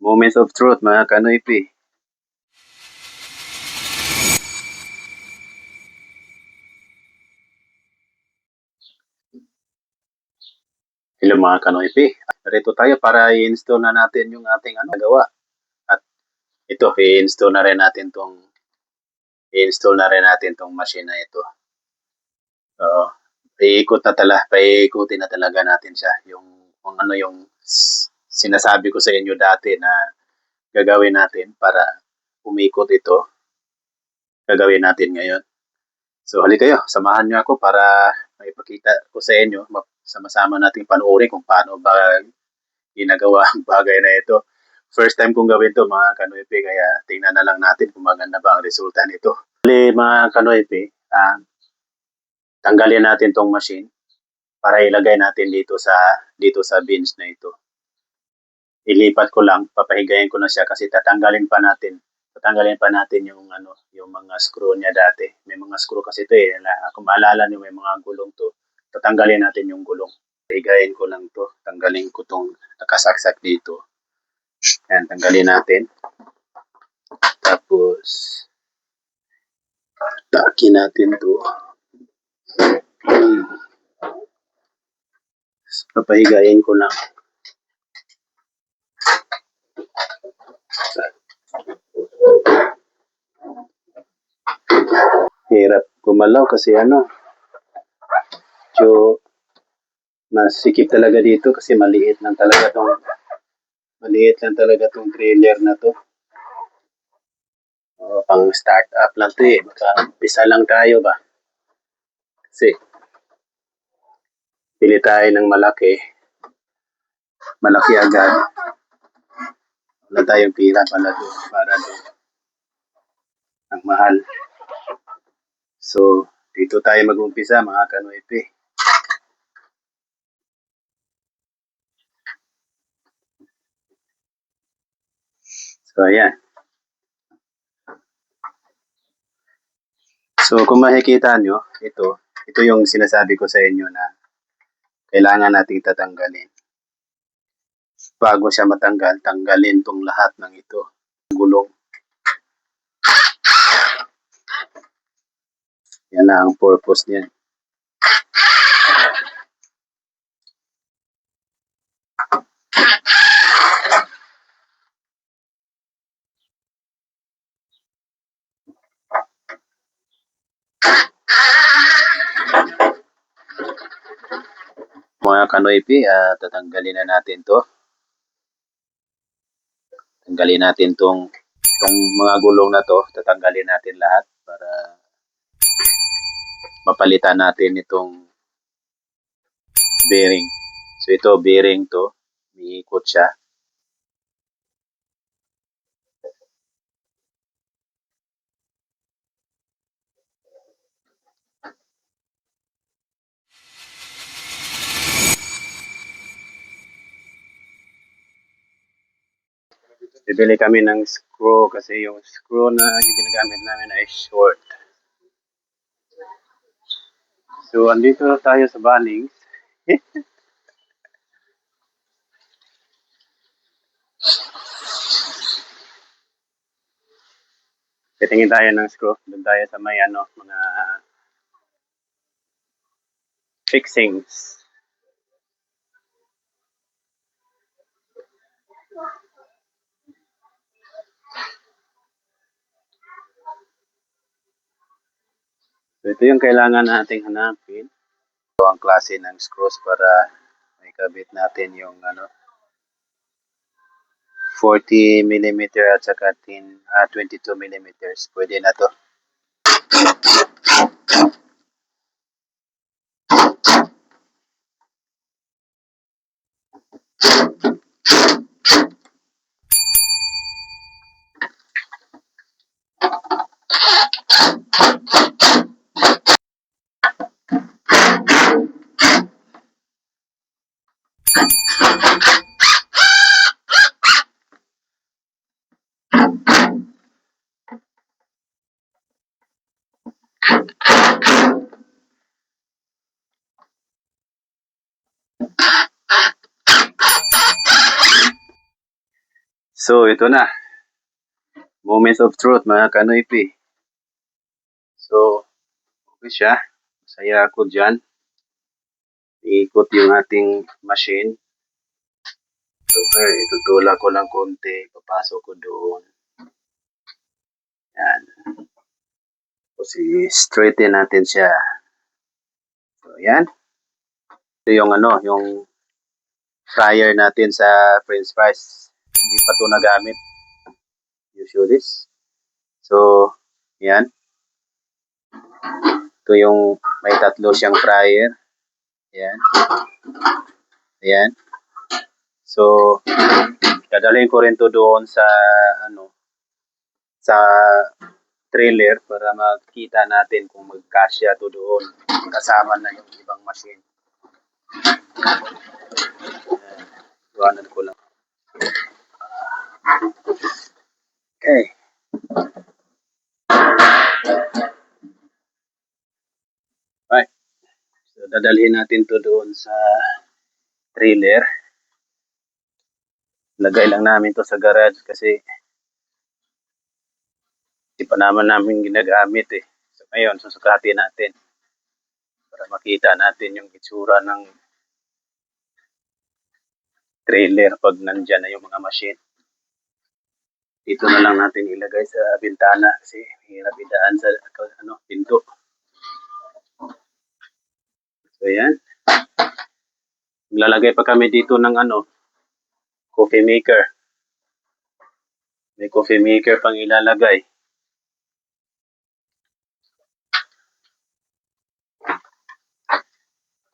Moments of truth, mga kanoypi. Hello mga kanoypi. Narito tayo para i-install na natin yung ating gawa. At ito, i-install na rin natin tong machine na ito. Oo. Paikutin na talaga natin siya. Kung ano yung sinasabi ko sa inyo dati na gagawin natin para umikot ito, gagawin natin ngayon. So halika kayo, samahan niyo ako para maipakita ko sa inyo, sama-sama nating panoorin kung paano ba ginagawa ang bagay na ito. First time kong gawin to mga kanoypi, kaya tingnan na lang natin kung maganda ba ang resulta nito. Mga kanoypi, tanggalin natin tong machine para ilagay natin dito sa bins na ito. Ilipat ko lang, papahigayin ko na siya kasi tatanggalin pa natin yung mga screw niya dati. May mga screw kasi ito kung maalala niyo may mga gulong to. Tatanggalin natin yung gulong. Higayin ko lang to. Tanggalin ko tong nakasaksak dito. Yan, tanggalin natin. Tapos takin natin to. Papahigayin ko lang. Hirap gumalaw kasi masikip talaga dito kasi maliit lang talaga tong trailer na to. Pang start up lang to Maka-umpisa lang tayo ba? Kasi pili tayo ng malaki agad. Wala tayong pira para doon. Ang mahal. So, dito tayo mag-umpisa mga kanoypi. So, ayan. So, kung makikita nyo, ito yung sinasabi ko sa inyo na kailangan nating tatanggalin. Bago siya matanggal, tanggalin tong lahat ng ito. Gulong. Yan na ang purpose niyan. Mga kanoypi, tatanggalin na natin to. Tanggalin natin tong mga gulong na to. Tatanggalin natin lahat para mapalitan natin itong bearing. So ito, bearing to. Umiikot siya. Bibili kami ng screw kasi yung screw na ginagamit namin ay short. So, andito tayo sa Bunnings. Titingin tayo ng screw. Doon tayo sa may mga fixings. So, ito yung kailangan nating hanapin. Ito ang klase ng screws para may kabit natin yung 40 mm at saka 22 mm. Pwede na to. So, ito na. Moments of truth, mga kanoypi. So, okay siya. Masaya ako dyan. Iikot yung ating machine. So, itutulak ko lang konti. Papasok ko doon. Yan. Tapos, i-straighten natin siya. So, yan. Ito yung yung fryer natin sa french fries. Hindi pa ito nagamit. You this. So, yan. Ito yung may tatlo siyang fryer. Yan. Ayan. So, dadalhin ko rin to doon sa sa trailer para makita natin kung magkasya to doon. Kasama na yung ibang machine. Iwanan ko lang. Okay. Right. So, dadalhin natin to doon sa trailer. Lagay lang namin to sa garage kasi hindi pa namin ginagamit eh. So, ngayon, susukatin natin para makita natin yung itsura ng trailer pag nandyan na yung mga machine. Dito na lang natin ilagay sa bintana kasi hirap idaan sa pinto. So yan. Maglalagay pa kami dito ng coffee maker. May coffee maker pang ilalagay.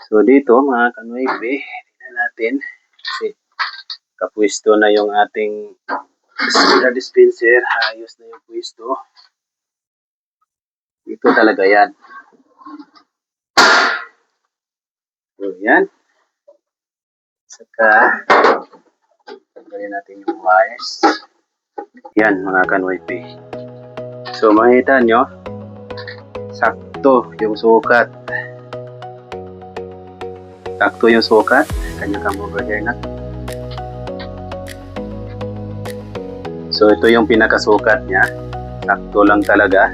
So dito mga kanoype, tingnan natin kasi kapwisto na yung ating dispenser, ayos na yung pwesto. Dito talaga yan. So yan. Saka tanggalin natin yung wires. Yan mga kanoype. So makita nyo, sakto yung sukat. Sakto yung sukat. Kanya kang overhead na. So ito yung pinakasukat niya. Sakto lang talaga.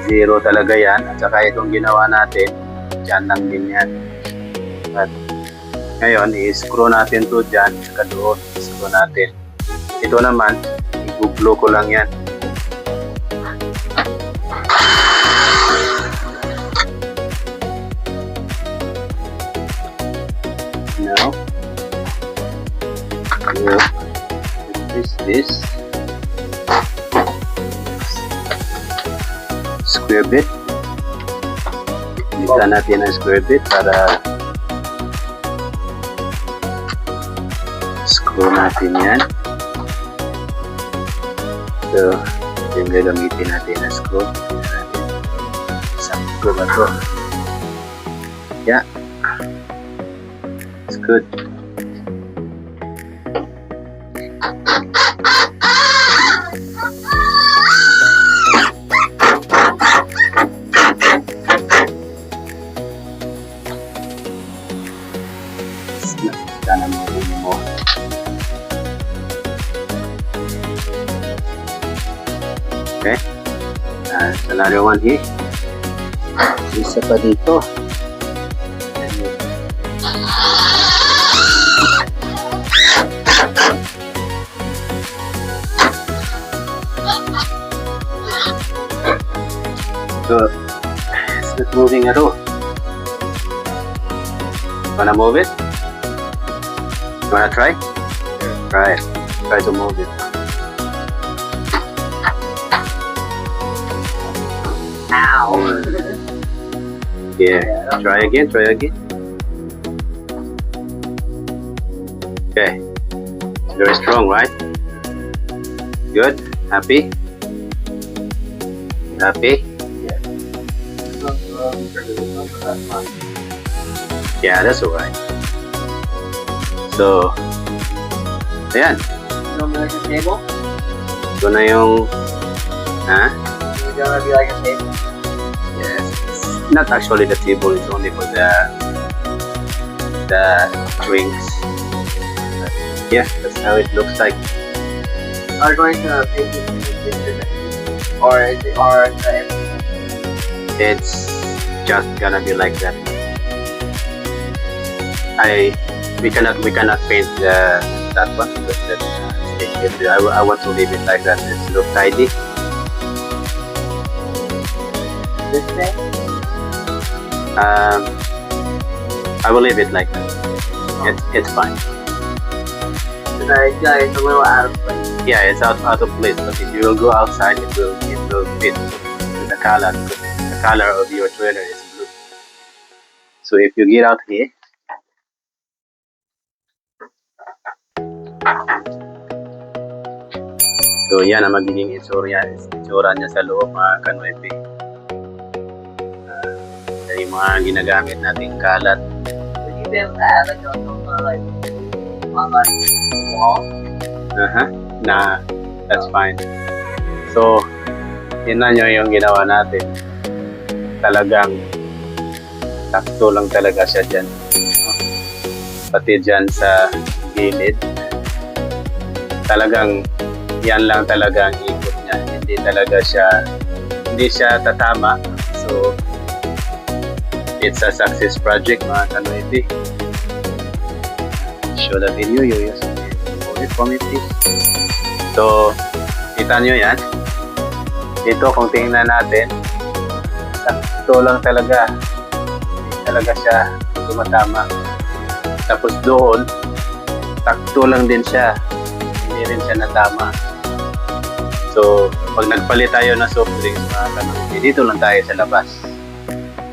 Zero talaga yan. At saka itong ginawa natin, dyan lang din yan. At ngayon, i-screw natin to dyan. Saka doon, i-screw natin. Ito naman, i-glue ko lang yan. Now, this square bit. Bisa natin ang square bit para screw natin yan. So, yung gagamitin natin na screw. Sakto ba to? Yeah. It's good. Okay. Another one here. Isa pa dito. So, it's not moving at all. Wanna move it? Wanna try? Try it. Try to move it. Ow! Yeah, try again, try again. Okay. Very strong, right? Good? Happy? Happy? Yeah, that's alright. So, ayan. So, like a table? Ito na yung, Is it gonna be like a table? yes, it's not actually the table, it's only for the drinks. But yeah, that's how it looks like. are going to paint it or is it or It's just gonna be like that. We cannot paint that one because that's I want to leave it like that. It look tidy. this thing? I will leave it like that. It's fine. Because I feel like it's a little out of place. Yeah, it's out of place. But if you will go outside, it will fit with the color. Because the color of your trailer is blue. So if you get out here, so yan ang magiging itsura niya sa loob, mga kanoypi. Yung mga ginagamit nating kalat. Would you be able to add like on like wall? Nah, that's fine. So, yun na nyo yung ginawa natin. Talagang sakto lang talaga siya dyan. Pati dyan sa gilid. Talagang yan lang talaga ang ikot niya. Hindi siya tatama. So, it's a success project, mga kanoypi. Show the video, you use it for me, please. So, kita nyo yan. Dito, kung tingnan natin, sakto lang talaga. Hindi talaga siya tumatama. Tapos doon, sakto lang din siya. Hindi rin siya natama. So, pag nagpalit tayo ng soft drinks, mga kanoypi, dito lang tayo sa labas.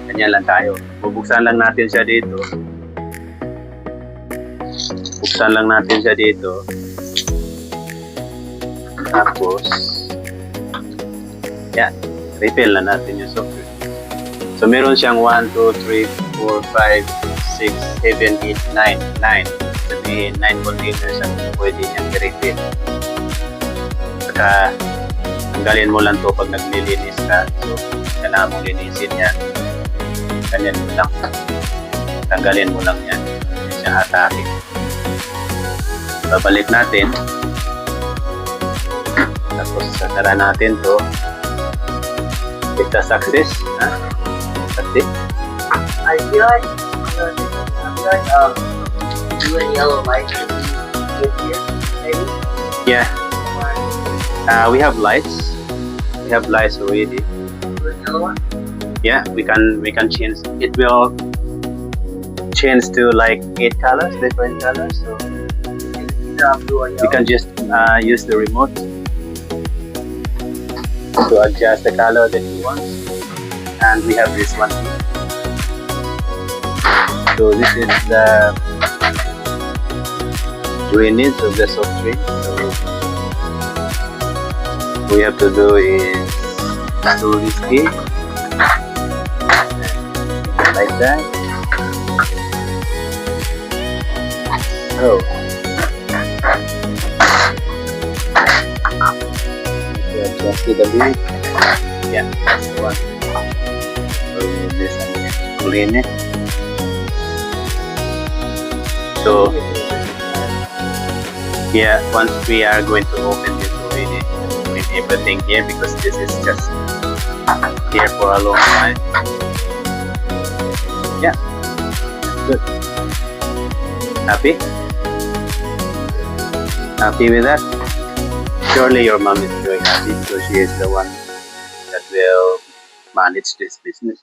Ganyan lang tayo. Bubuksan lang natin siya dito. Buksan lang natin siya dito. Tapos, yan. Refill na natin yung soft drink. So, meron siyang 1, 2, 3, 4, 5, 6, 7, 8, 9. Sabihin, 9 containers ang pwede niyang i-refill. Saka, tanggalin mo lang to pag naglilinis ka. So, kailangan mong linisin yan. Ganyan mo lang. Tanggalin mo lang yan. Hindi siya atake. Babalik natin. Tapos sasara natin to. It's a success. That's it. I feel like blue and yellow lights would be good here, maybe. Yeah. We have lights. We have lights already. Blue and yellow one. Yeah, we can change. It will change to like 8 colors, different colors. So Blue or we yellow. can just use the remote to adjust the color that you want. And we have this one here. So this is the drainage of the soft drink. So we have to do is do this here. Like that. So adjust it a bit. Yeah, that's the one. So this and clean it. So yeah, once we are going to open this already, with everything here because this is just here for a long time. Yeah, good. Happy? Happy with that? Surely your mom is very happy because she is the one that will manage this business.